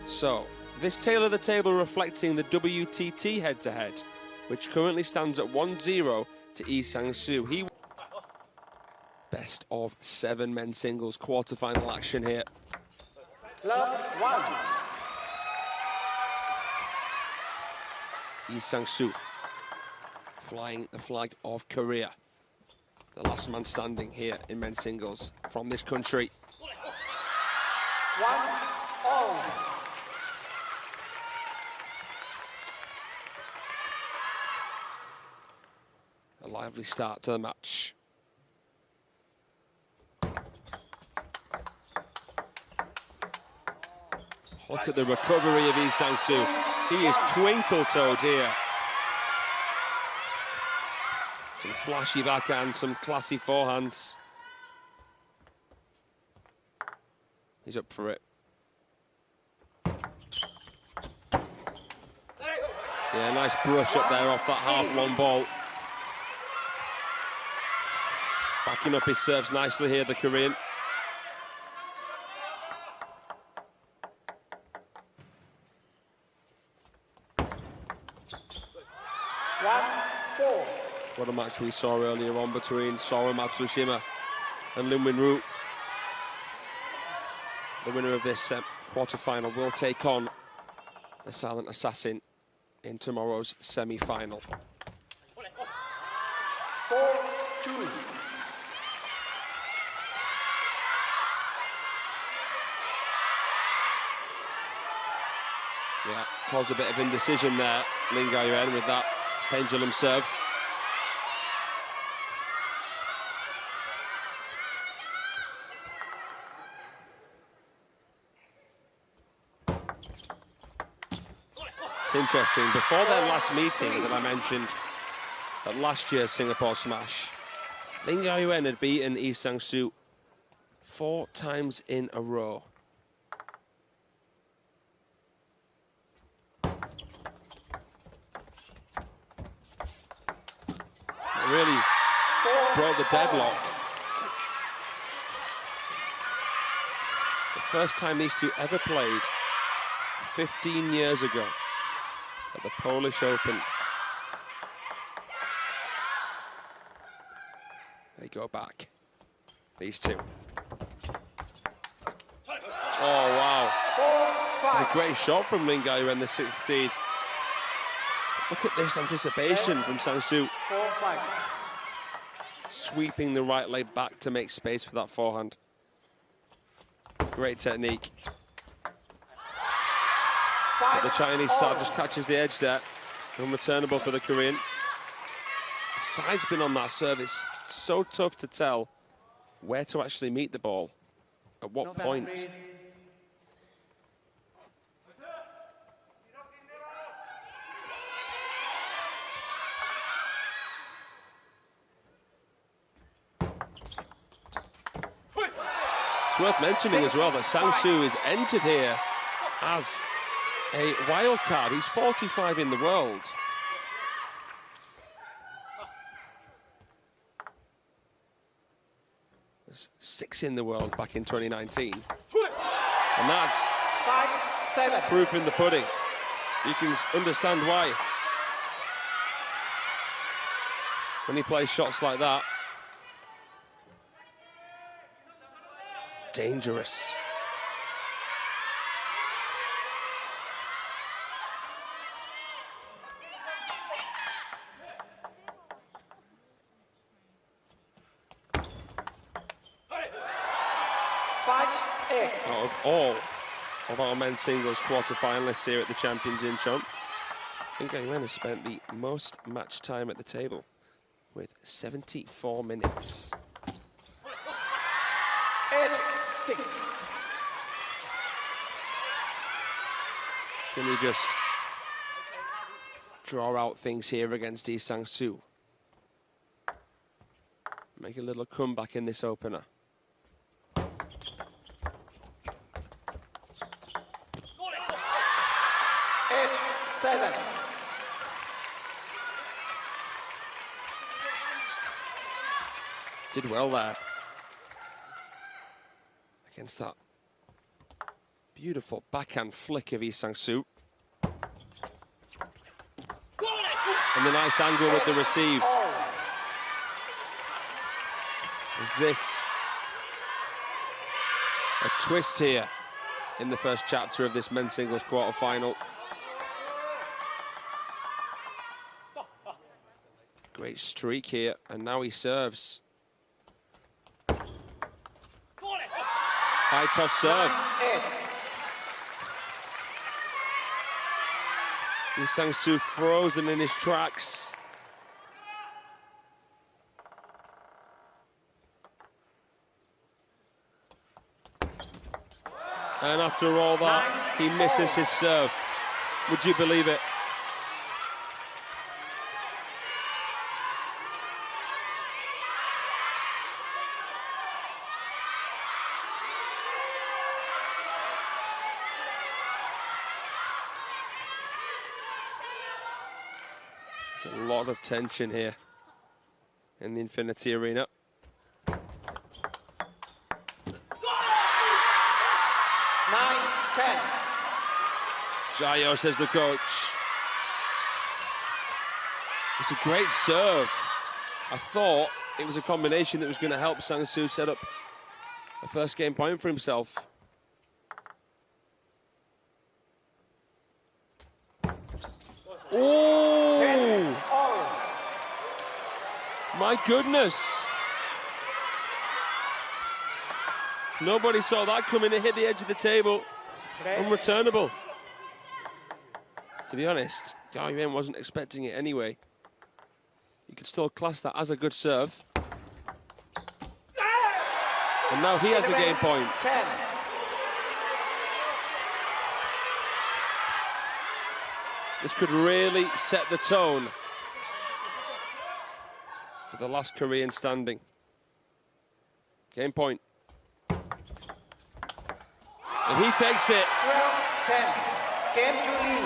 So, this tail of the table reflecting the WTT head-to-head, which currently stands at 1-0 to Sangsu. He best of 7 men's singles quarter-final action here. Love 1. Sangsu flying the flag of Korea. The last man standing here in men's singles from this country. 1-all. A lively start to the match. Look at the recovery of Sangsu. He is twinkle-toed here. Some flashy backhand, some classy forehands. He's up for it. Yeah, nice brush up there off that half-long ball. Backing up his serves nicely here, the Korean. What a match we saw earlier on between Sora Matsushima and Lin Gaoyuan. The winner of this quarter-final will take on the Silent Assassin in tomorrow's semi-final. 4-2. Yeah, caused a bit of indecision there, Lin Gaoyuan, with that pendulum serve. It's interesting, before their last meeting that I mentioned at last year's Singapore Smash, Lin Gaoyuan had beaten Sangsu 4 times in a row. It really broke the deadlock. The first time these two ever played 15 years ago at the Polish Open. They go back, these two. Oh, wow. It's a great shot from Lin Gaoyuan, the 6th seed. Look at this anticipation from Sangsu. 4-5. Sweeping the right leg back to make space for that forehand. Great technique. But the Chinese star just catches the edge there. Unreturnable for the Korean. The side's been on that serve. It's so tough to tell where to actually meet the ball. At what point. It's worth mentioning as well that Sangsu is entered here as a wild card. He's 45 in the world. There's 6 in the world back in 2019. And that's 5-7. proof in the pudding. You can understand why. When he plays shots like that. Dangerous. Out of all of our men's singles quarter-finalists here at the Champions Incheon, Lin Gaoyuan has spent the most match time at the table with 74 minutes. 8-6. Can he just draw out things here against Sangsu? Make a little comeback in this opener. 8-7. Did well there against that Beautiful backhand flick of Sangsu. And the nice angle with the receive. Is this a twist here in the first chapter of this men's singles quarter-final? Great streak here, and now he serves. High toss serve. Sangsu frozen in his tracks. And after all that, he misses his serve. Would you believe it? There's a lot of tension here in the Infinity Arena. 9-10. Jayo, says the coach. It's a great serve. I thought it was a combination that was going to help Sangsu set up a first game point for himself. Oh! My goodness. Nobody saw that coming. It hit the edge of the table. Unreturnable. To be honest, Gaoyuan wasn't expecting it anyway. You could still class that as a good serve. And now he has a game point. 10. This could really set the tone for the last Korean standing. Game point. And he takes it. 12-10. Game to Lee.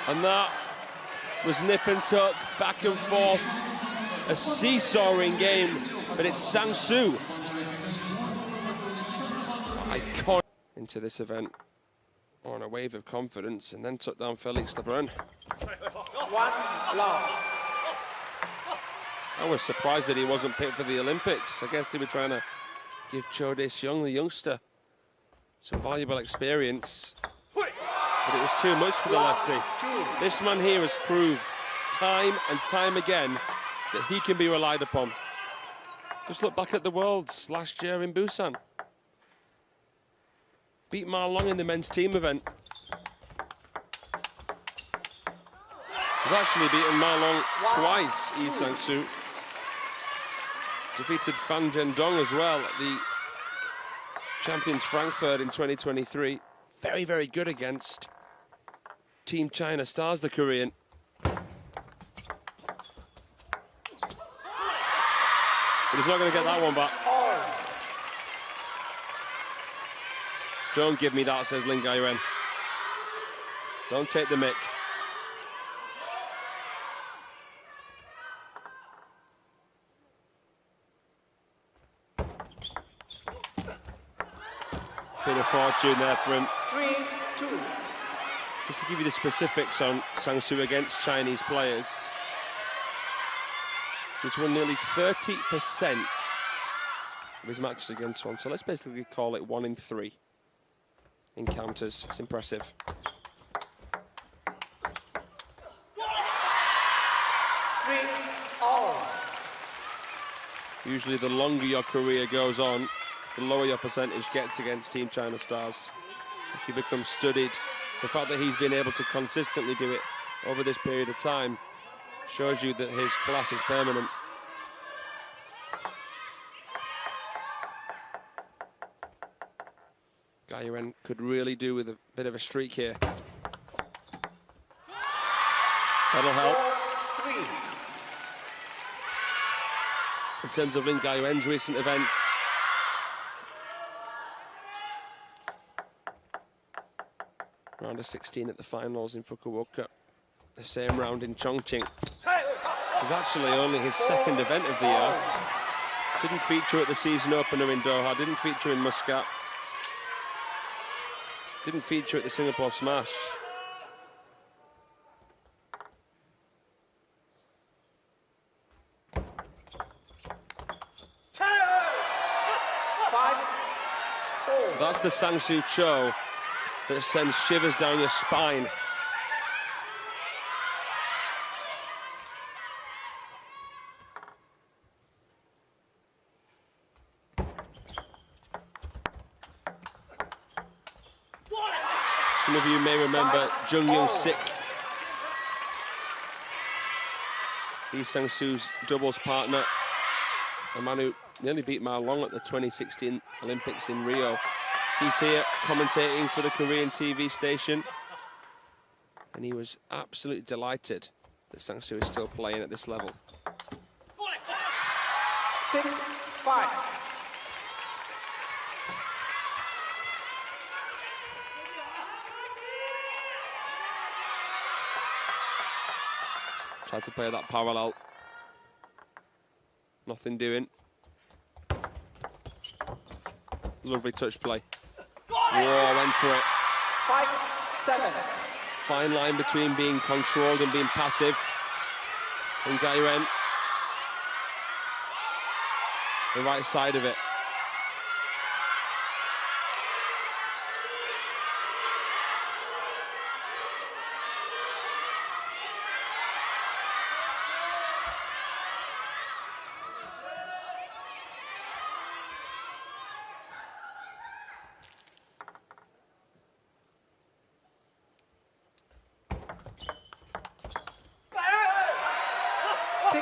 And that was nip and tuck, back and forth. A seesawing game, but it's Sangsu. Iconic into this event on a wave of confidence, and then took down Felix Lebrun. 1 long. I was surprised that he wasn't picked for the Olympics. I guess they were trying to give Cho Dae-seung, the youngster, some valuable experience. But it was too much for the lefty. This man here has proved time and time again that he can be relied upon. Just look back at the Worlds last year in Busan. Beat Ma Long in the men's team event. He's actually beaten Ma Long twice, Lee Sang-soo. Defeated Fan Zhendong as well at the Champions Frankfurt in 2023. Very, very good against Team China Stars, the Korean. But he's not going to get that one back. Don't give me that, says Lin Gaoyuan. Don't take the mick. Bit of fortune there for him. 3-2. Just to give you the specifics on Sangsu against Chinese players. He's won nearly 30% of his matches against one. So let's basically call it 1 in 3 encounters. It's impressive. Usually the longer your career goes on, the lower your percentage gets against Team China Stars. If you become studied, the fact that he's been able to consistently do it over this period of time shows you that his class is permanent. Gaoyuan could really do with a bit of a streak here. That'll help. 4-3. In terms of Lin Gaoyuan's recent events, round of 16 at the finals in Fukuoka, the same round in Chongqing. This is actually only his second event of the year. Didn't feature at the season opener in Doha, didn't feature in Muscat. Didn't feature at the Singapore Smash. That's the Sangsu Cho that sends shivers down your spine. Some of you may remember Jung Young-sik. He's Sangsu's doubles partner, a man who nearly beat Mao Long at the 2016 Olympics in Rio. He's here commentating for the Korean TV station, and he was absolutely delighted that Sangsu is still playing at this level. 6-5. Tried to play that parallel. Nothing doing. Lovely touch play. Whoa, went for it. 5-7. Fine line between being controlled and being passive. And Gaoyuan, the right side of it.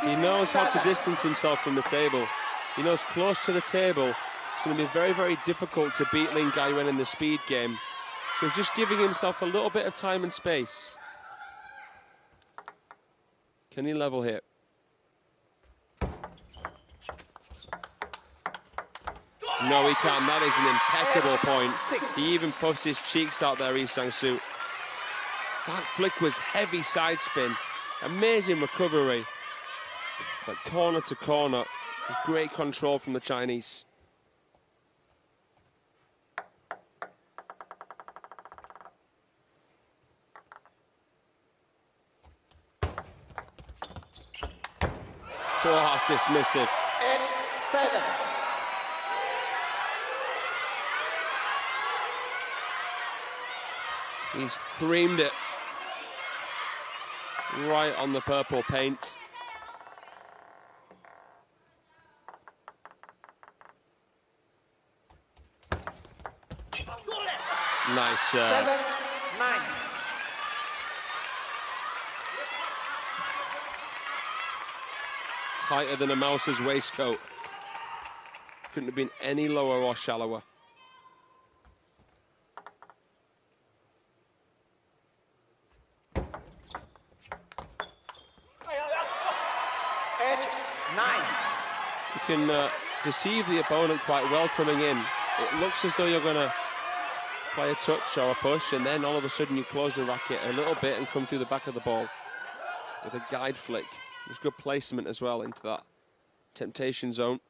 He knows how to distance himself from the table. He knows close to the table, it's going to be very, very difficult to beat Lin Gaoyuan in the speed game. So he's just giving himself a little bit of time and space. Can he level here? No, he can't. That is an impeccable point. He even puffed his cheeks out there, Sangsu. That flick was heavy side spin. Amazing recovery. But corner to corner, there's great control from the Chinese. Oh, that's dismissive. 8-7. He's creamed it right on the purple paint. Nice serve. 7-9. Tighter than a mouse's waistcoat. Couldn't have been any lower or shallower. You can deceive the opponent quite well coming in. It looks as though you're going to play a touch or a push, and then all of a sudden you close the racket a little bit and come through the back of the ball with a guide flick. There's good placement as well into that temptation zone.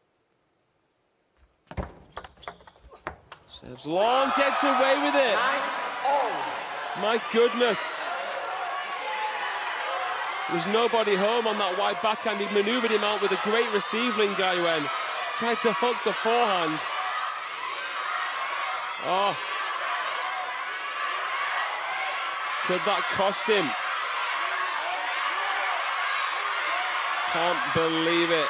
Serves long, gets away with it. 9-0. My goodness. There was nobody home on that wide backhand. He manoeuvred him out with a great receive, Lin Gaoyuan. Tried to hook the forehand. Oh. Could that cost him? Can't believe it.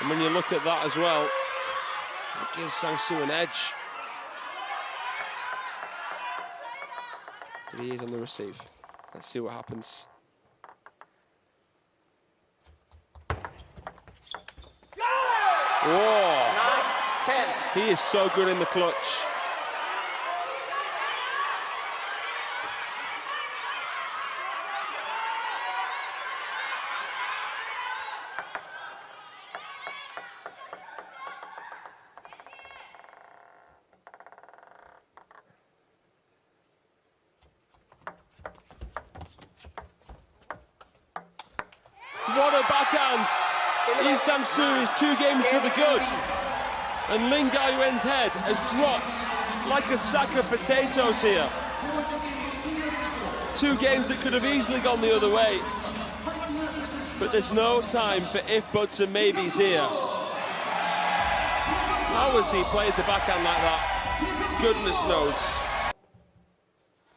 And when you look at that as well, it gives Sangsu an edge. But he is on the receive. Let's see what happens. Whoa! 9-10. He is so good in the clutch. What a backhand! Sangsu is 2 games to the good. And Lin Gaoyuan's head has dropped like a sack of potatoes here. 2 games that could have easily gone the other way. But there's no time for if, buts and maybes here. How has he played the backhand like that? Goodness knows.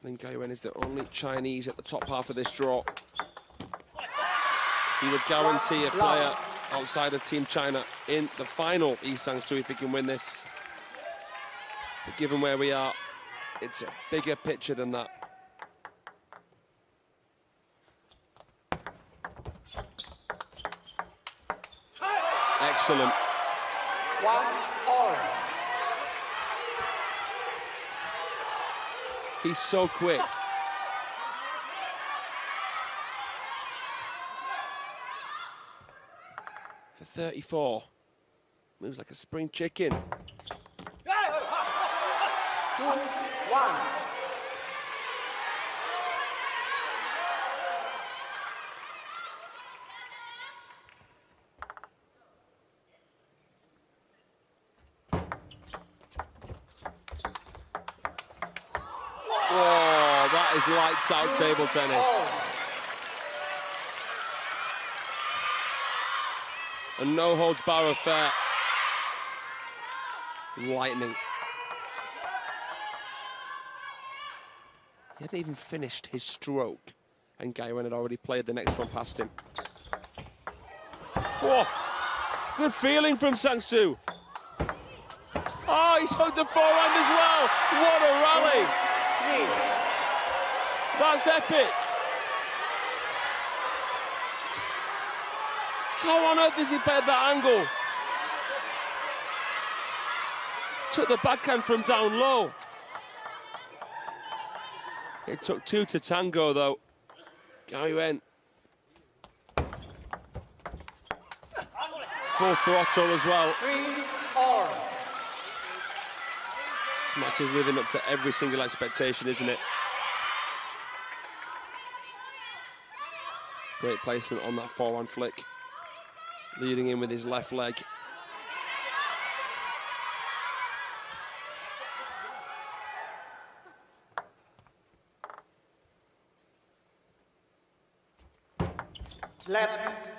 Lin Gaoyuan is the only Chinese at the top half of this draw. He would guarantee a player outside of Team China in the final, Sangsu, if he can win this. But given where we are, it's a bigger picture than that. Excellent. 1-all. He's so quick. For 34. Moves like a spring chicken. 2-1. Oh, that is lights out table tennis. A no holds bar affair. Lightning. He hadn't even finished his stroke, and Gaoyuan had already played the next one past him. Whoa! Good feeling from Sangsu. Oh, he's hooked the forehand as well. What a rally! That's epic. How on earth has he played that angle? Took the backhand from down low. It took 2 to tango, though. Gaoyuan. Full throttle as well. 3-all. This match is living up to every single expectation, isn't it? Great placement on that forehand flick. Leading in with his left leg. Left.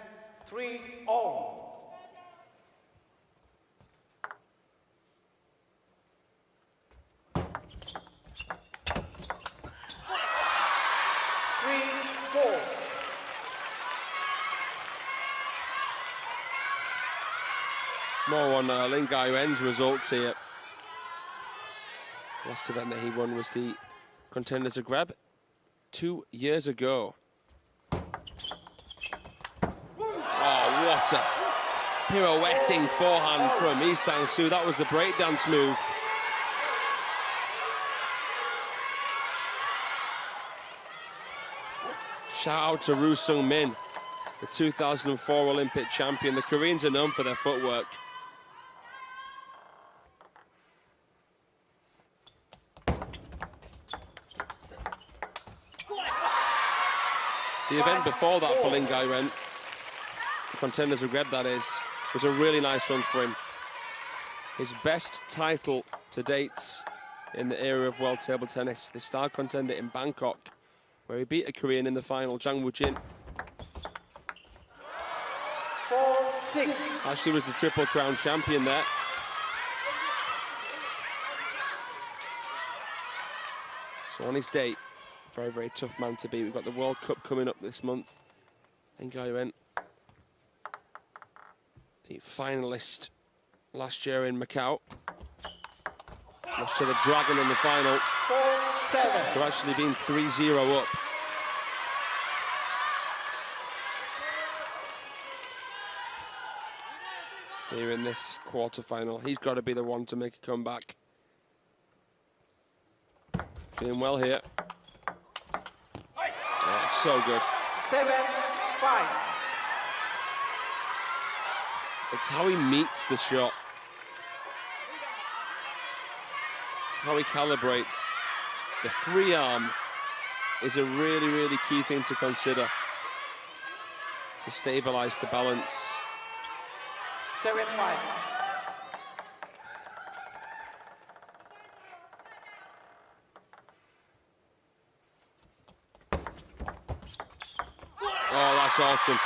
3-all. 3-4. More on Lin Gaoyuan's results here. Last event that he won was the Contenders Zagreb 2 years ago. Oh, what a pirouetting forehand from Sangsu. That was a breakdance move. Shout out to Roo Sung-min, the 2004 Olympic champion. The Koreans are known for their footwork. The event before that for Lin Gaoyuan, the Contenders Zagreb that is, was a really nice one for him. His best title to date in the era of world table tennis, the star contender in Bangkok, where he beat a Korean in the final, Jang Woo-jin. 4-6. Actually was the Triple Crown champion there. So on his date, very, very tough man to beat. We've got the World Cup coming up this month. Lin Gaoyuan, the finalist last year in Macau. Lost to the Dragon in the final. 4-7. To actually being 3-0 up. Here in this quarter-final. He's got to be the one to make a comeback. Doing well here. Oh, so good. 7-5. It's how he meets the shot. How he calibrates. The free arm is a really, really key thing to consider. To stabilize, to balance. 7-5. Oh, that's awesome. 8-5.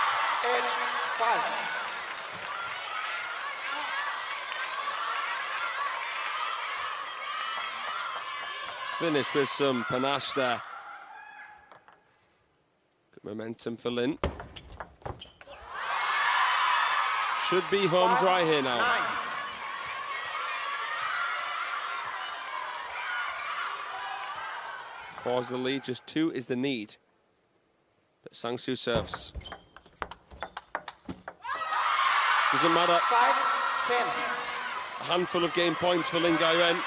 Finish with some panache there. Good momentum for Lin. Should be home dry here now. 9. Four's the lead, just 2 is the need. But Sangsu serves. Doesn't matter. 5-10. A handful of game points for Lin Gaoyuan.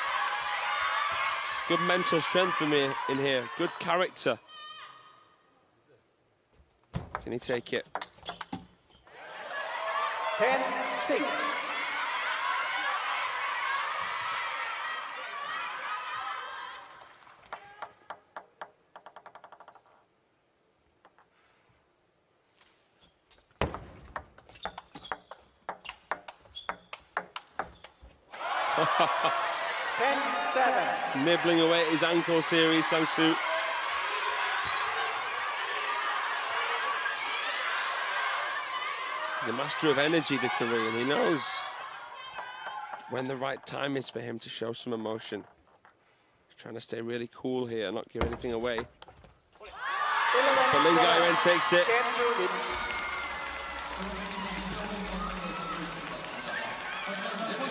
Good mental strength for me in here. Good character. Can he take it? 10-6. Nibbling away at his ankle series, Sangsu. He's a master of energy, the Korean. He knows when the right time is for him to show some emotion. He's trying to stay really cool here, not give anything away. But Lin Gaoyuan takes it.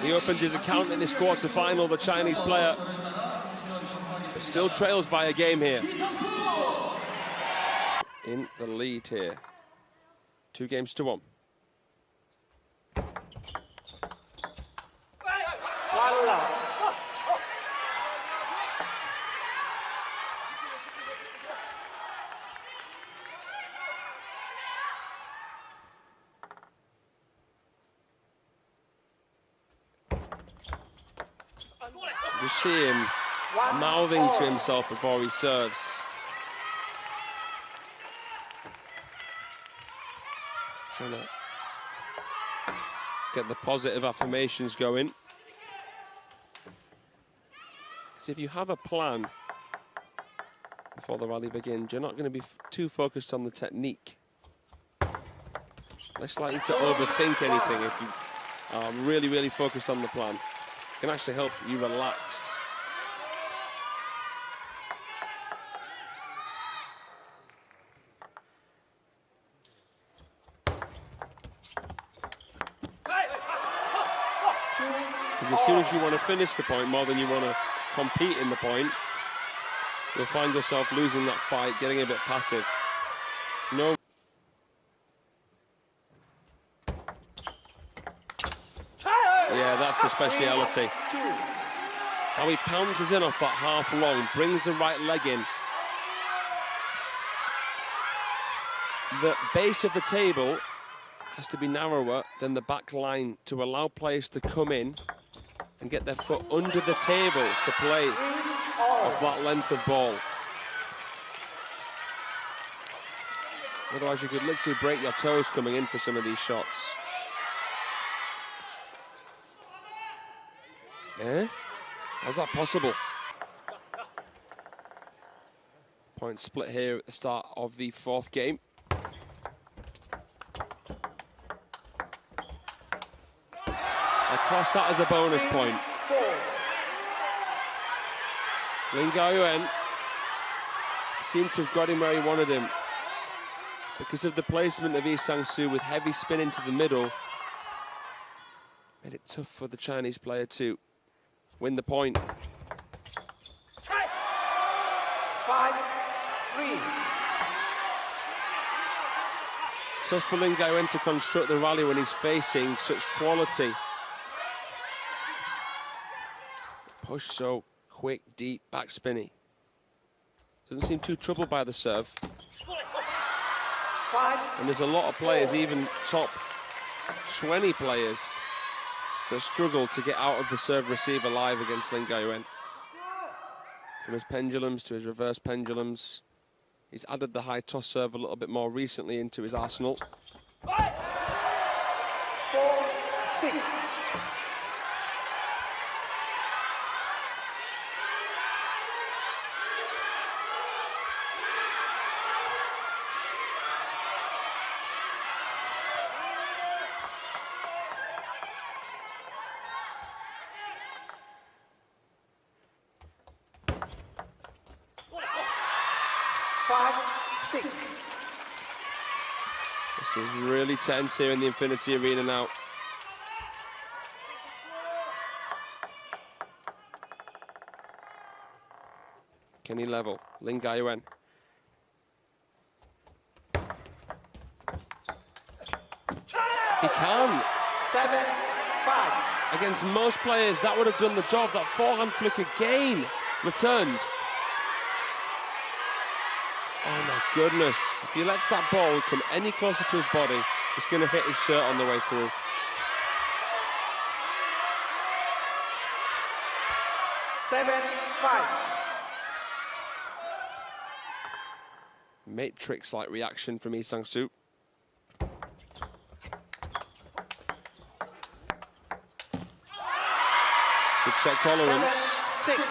He opens his account in this quarter-final, the Chinese player. But still trails by a game here. In the lead here. 2-1. You see him mouthing to himself before he serves. Trying to get the positive affirmations going. Because if you have a plan before the rally begins, you're not going to be too focused on the technique. Less likely to overthink anything if you are really, really focused on the plan. Can actually help you relax. Because as soon as you want to finish the point more than you want to compete in the point, you'll find yourself losing that fight, getting a bit passive. No. Yeah, that's the speciality. How he pounces in off that half long, brings the right leg in. The base of the table has to be narrower than the back line to allow players to come in and get their foot under the table to play off that length of ball. Otherwise, you could literally break your toes coming in for some of these shots. Eh? How's that possible? Point split here at the start of the 4th game. I class that as a bonus point. Lin Gaoyuan seemed to have got him where he wanted him. Because of the placement of Sangsu with heavy spin into the middle, made it tough for the Chinese player to win the point. 5-3. Tough for Lin Gaoyuan to construct the rally when he's facing such quality. Push so quick, deep, back spinny. Doesn't seem too troubled by the serve. And there's a lot of players, even top 20 players, that struggle to get out of the serve receive alive against Lin Gaoyuan. From his pendulums to his reverse pendulums. He's added the high toss serve a little bit more recently into his arsenal. 4-6. 6. 5, 6. This is really tense here in the Infinity Arena now. Can he level? Lin Gaoyuan. He can. 7, 5. Against most players, that would have done the job. That forehand flick again returned. Oh my goodness. If he lets that ball come any closer to his body, it's going to hit his shirt on the way through. Seven, 5. Matrix-like reaction from Sangsu. Good shot tolerance. 7, 6.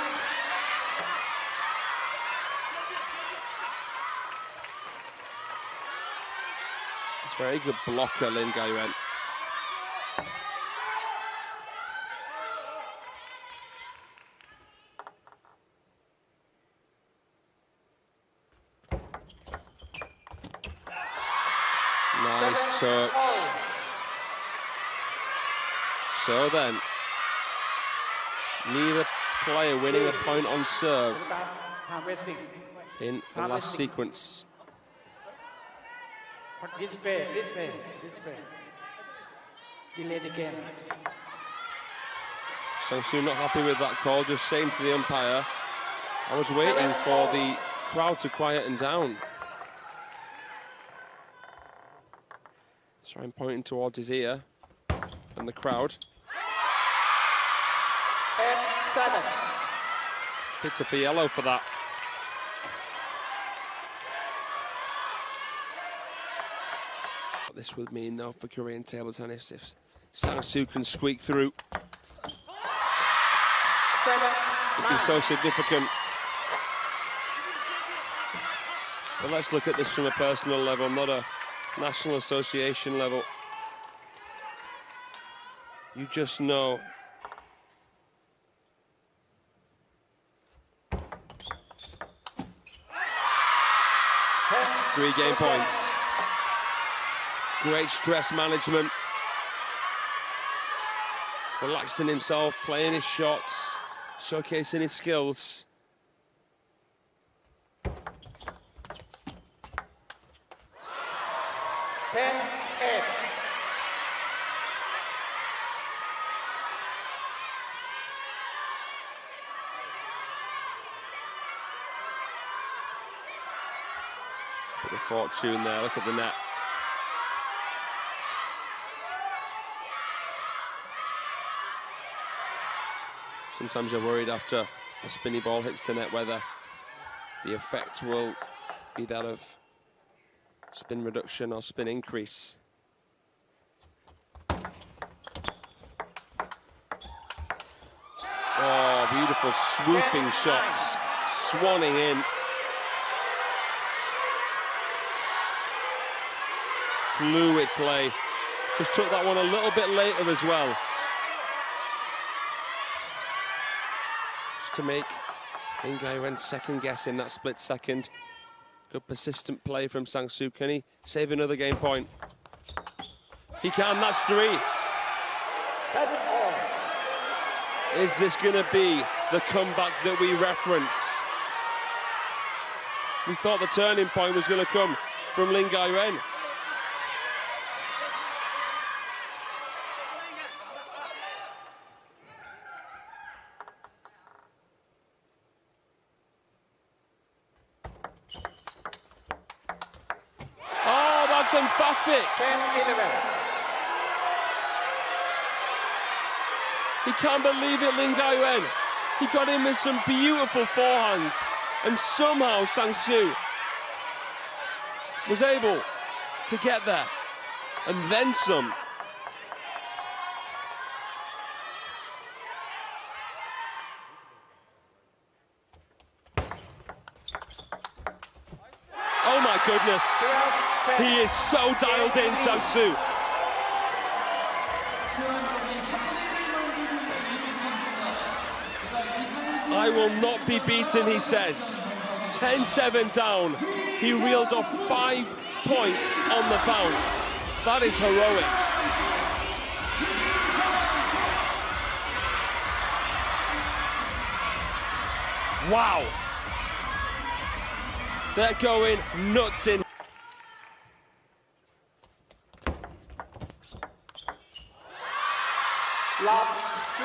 It's very good blocker, Lin Gaoyuan. Nice touch. So then, neither player winning a point on serve Time wasting. in the last sequence. Display. Delay the game. Sangsu not happy with that call, just saying to the umpire, I was waiting for the crowd to quieten down. So I'm pointing towards his ear and the crowd. And 7. Picked up a yellow for that. What this would mean though for Korean table tennis if Sangsu can squeak through. 7, It'd be 9. so significant. But let's look at this from a personal level, not a National Association level. You just know three game points. Great stress management. Relaxing himself, playing his shots, showcasing his skills. 10, 8. Bit of fortune there, look at the net. Sometimes you're worried after a spinny ball hits the net whether the effect will be that of spin reduction or spin increase. Oh, beautiful swooping shots, swanning in. Fluid play. Just took that one a little bit later as well. Just to make Lin Gaoyuan second guessing that split second. Good persistent play from Sangsu. Can he save another game point? He can, that's 3. Is this gonna be the comeback that we reference? We thought the turning point was gonna come from Lin Gaoyuan. That's emphatic. 10, 11. He can't believe it, Lin Gaoyuan. He got in with some beautiful forehands, and somehow Sangsu was able to get there, and then some. goodness. 12, 10. He is so dialed in, Sangsu. I will not be beaten, he says. 10-7 down. He reeled off 5 points on the bounce. That is heroic. Wow. They're going nuts in. Love 2.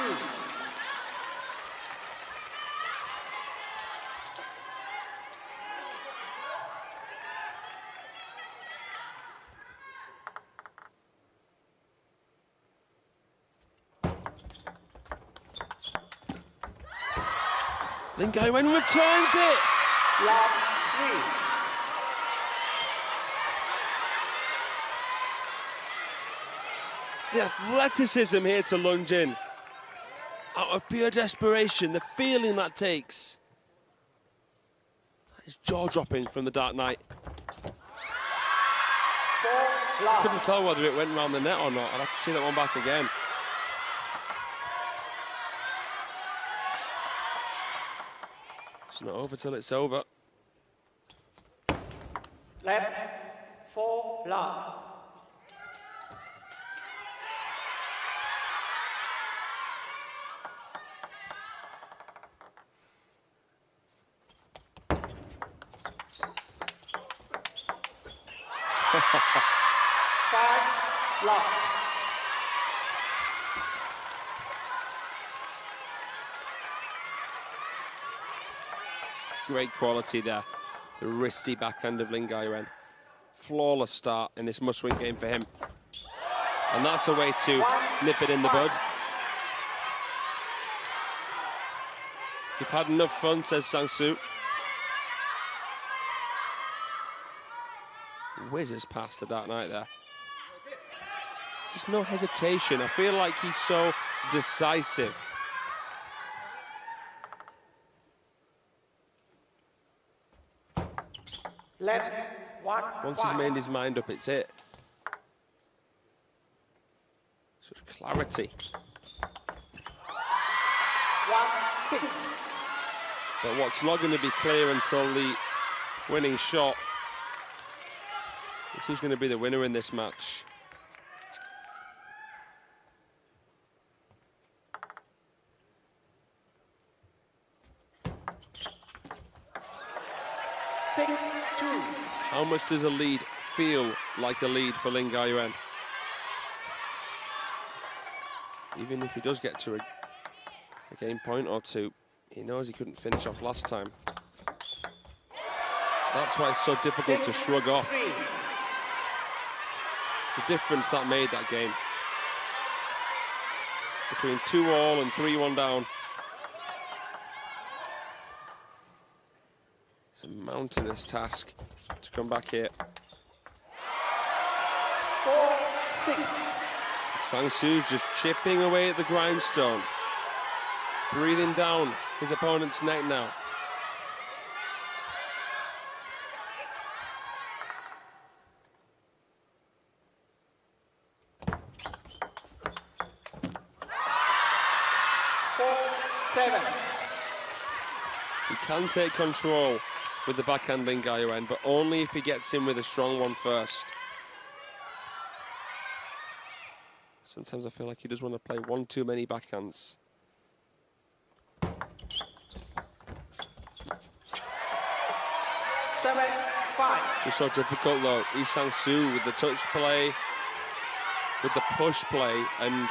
Lin Gaoyuan returns it. Love 3. The athleticism here to lunge in. Out of pure desperation, the feeling that takes. It's jaw-dropping from the Dark Knight. 4 love. Couldn't tell whether it went round the net or not. I'd have to see that one back again. It's not over till it's over. Left 4 love. Five love. Great quality there. The wristy backhand of Lin Gaoyuan. Flawless start in this must-win game for him. And that's a way to nip it in the bud. You've had enough fun, says Sangsu. Whizzes past the Dark Knight there. There's just no hesitation. I feel like he's so decisive. Left 1. Once he's made his mind up, it's it. Such clarity. 1, 6. But what's not going to be clear until the winning shot is who's going to be the winner in this match. How much does a lead feel like a lead for Lin Gaoyuan? Even if he does get to a game point or two, he knows he couldn't finish off last time. That's why it's so difficult to shrug off. The difference that made that game. Between 2-all and 3-1 down. It's a mountainous task to come back here. 4, 6. Sangsu's just chipping away at the grindstone. Breathing down his opponent's neck now. He can take control with the backhand Lin Gaoyuan, but only if he gets in with a strong one first. Sometimes I feel like he does want to play one too many backhands. 7, 5. Just so difficult though. Sangsu with the touch play, with the push play, and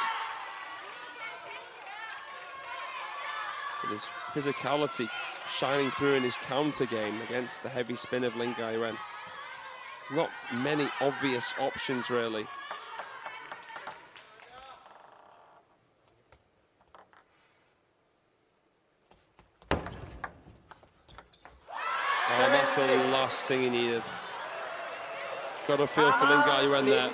with his physicality shining through in his counter game against the heavy spin of Lin Gaoyuan. There's not many obvious options really. Oh, that's the last thing he needed. Got a feel for Lin Gaoyuan there.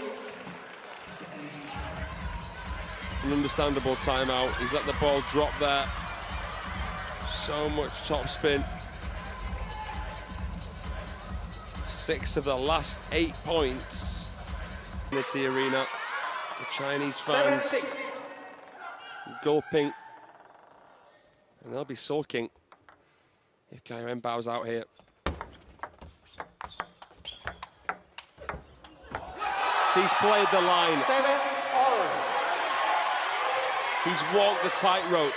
An understandable timeout. He's let the ball drop there. So much top spin. 6 of the last 8 points. In the arena, the Chinese fans 7-6. gulping, and they'll be sulking if Gaoyuan bows out here. He's played the line. 7-all. He's walked the tightrope.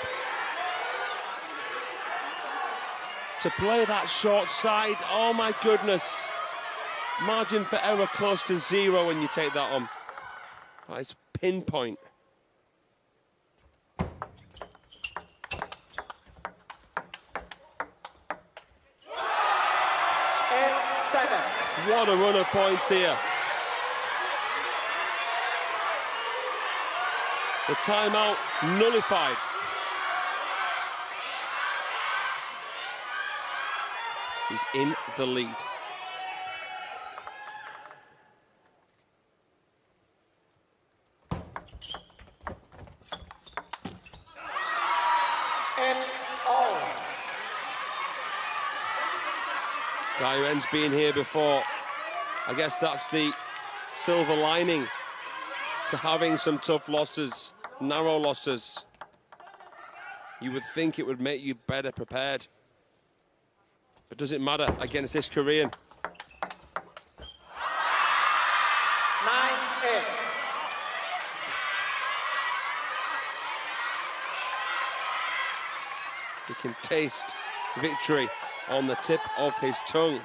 To play that short side, oh my goodness. Margin for error close to 0 when you take that on. That is pinpoint. And 7. What a run of points here. The timeout nullified. He's in the lead. And all. Gaoyuan's been here before. I guess that's the silver lining to having some tough losses, narrow losses. You would think it would make you better prepared. But does it matter against this Korean? 9-8. He can taste victory on the tip of his tongue.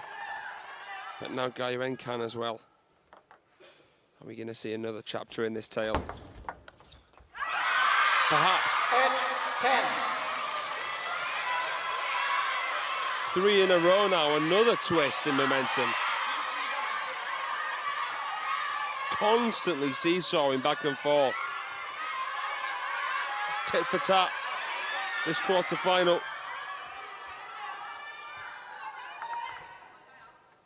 But now Gaoyuan can as well. Are we going to see another chapter in this tale? Perhaps. Edge 10. 3 in a row now, another twist in momentum. Constantly seesawing back and forth. It's tit for tat, this quarter-final.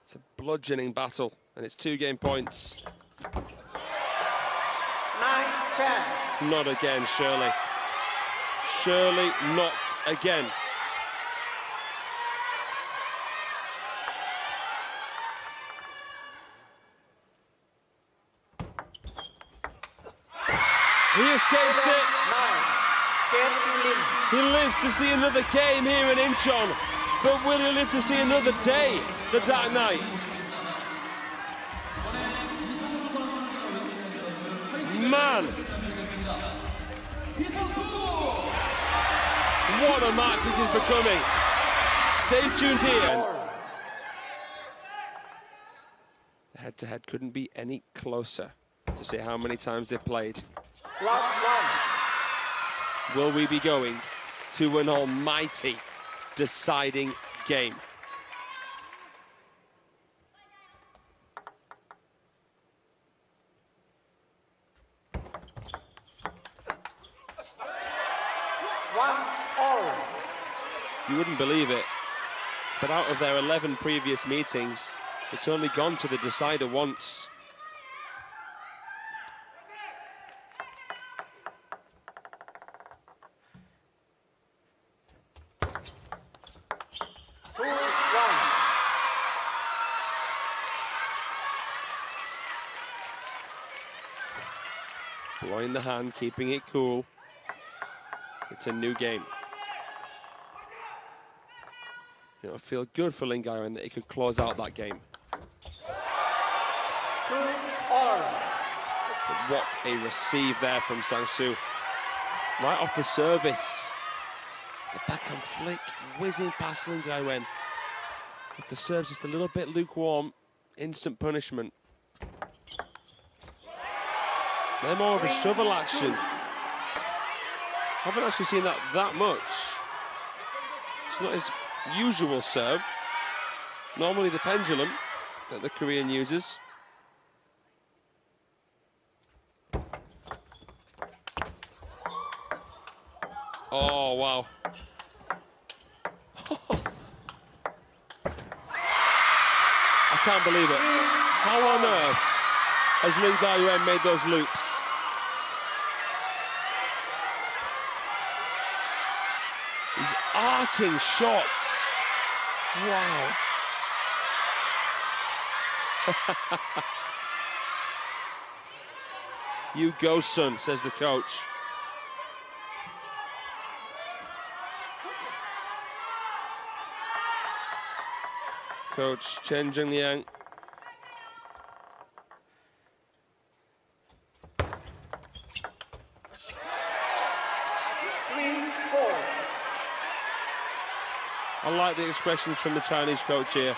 It's a bludgeoning battle, and it's 2 game points. 9-10. Not again, Shirley. Shirley, not again. He escapes it. 9. Game to Lin. He lives to see another game here in Incheon. But will he live to see another day, the Dark Knight? Man. What a match this is becoming. Stay tuned here. The head-to-head couldn't be any closer to see how many times they've played. Block 1. Will we be going to an almighty deciding game? All. You wouldn't believe it, but out of their 11 previous meetings, it's only gone to the decider once. Blowing the hand, keeping it cool. It's a new game. It'll feel good for Lin Gaoyuan that he could close out that game. 2-all. But what a receive there from Sangsu. Right off the service. The backhand flick, whizzing past Lin Gaoyuan. If the serve's just a little bit lukewarm, instant punishment. They're more of a shovel action. Haven't actually seen that much. It's not his usual serve. Normally the pendulum that the Korean uses. Oh, wow. I can't believe it. How on earth has Lin Gaoyuan made those loops? These arcing shots. Wow. You go, son, says the coach. Coach Chen Zhengliang. I like the expressions from the Chinese coach here,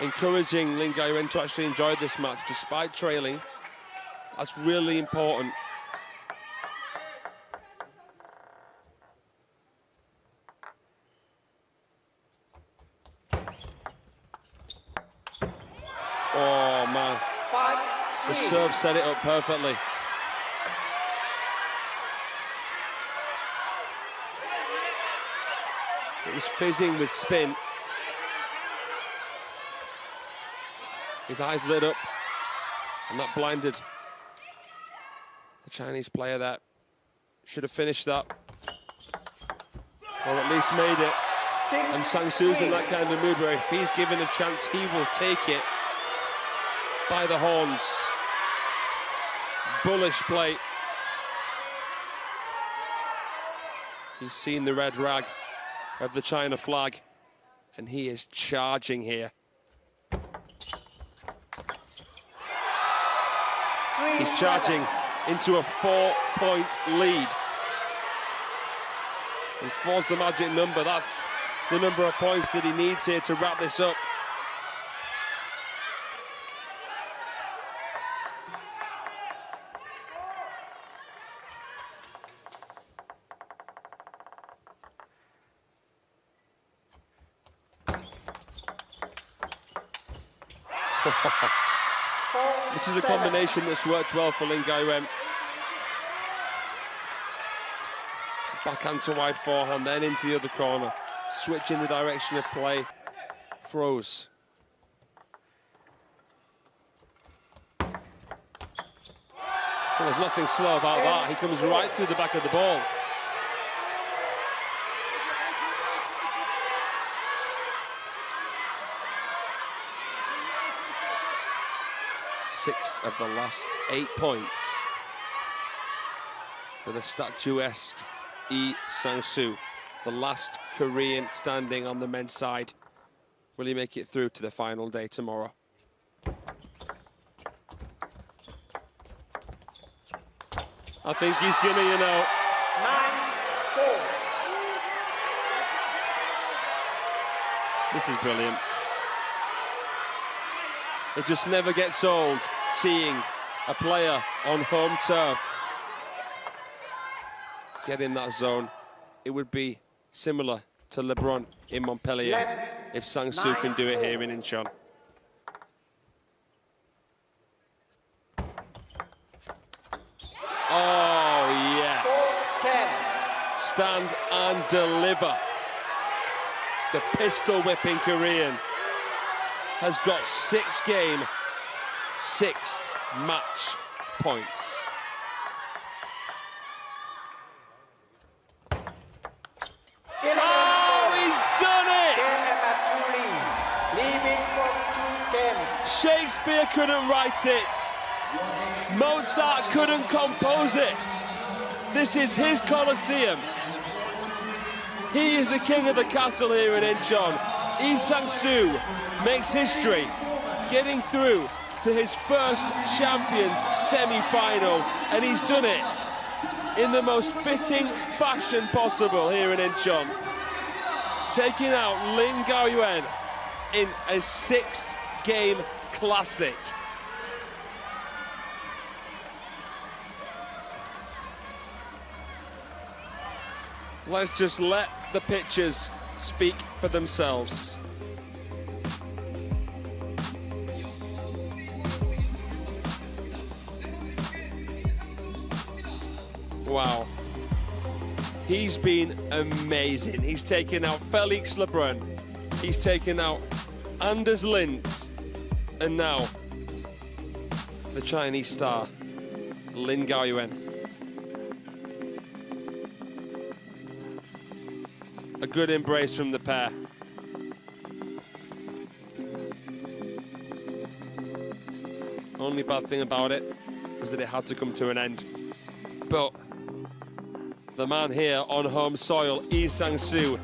encouraging Lin Gaoyuan to actually enjoy this match despite trailing. That's really important. Oh man, the serve set it up perfectly. It was fizzing with spin. His eyes lit up, and that blinded the Chinese player that should have finished that, or at least made it. And Sangsu's in that kind of mood where if he's given a chance, he will take it by the horns. Bullish play. He's seen the red rag of the China flag, and he is charging here. He's charging into a 4-point lead. And 4's the magic number. That's the number of points that he needs here to wrap this up. This is a combination that's worked well for Lin Gaoyuan. Backhand to wide forehand, then into the other corner. Switching the direction of play. Throws. Well, there's nothing slow about that. He comes right through the back of the ball. Six of the last 8 points for the statuesque Sangsu, the last Korean standing on the men's side. Will he make it through to the final day tomorrow? I think he's gonna, you know. 9-4. This is brilliant. It just never gets old seeing a player on home turf get in that zone. It would be similar to LeBron in Montpellier if Sangsu can do it here in Incheon. Oh, yes. 4-10. Stand and deliver. The pistol whipping Korean has got 6 game, 6 match points. Oh, he's done it! Leaving from 2 games. Shakespeare couldn't write it. Mozart couldn't compose it. This is his Colosseum. He is the king of the castle here in Incheon. Sangsu makes history, getting through to his first Champions semi-final, and he's done it in the most fitting fashion possible here in Incheon, taking out Lin Gaoyuan in a 6-game classic. Let's just let the pictures speak for themselves. Wow. He's been amazing. He's taken out Felix Lebrun. He's taken out Anders Lind. And now, the Chinese star, Lin Gaoyuan. A good embrace from the pair. Only bad thing about it was that it had to come to an end. But the man here on home soil, Sangsu,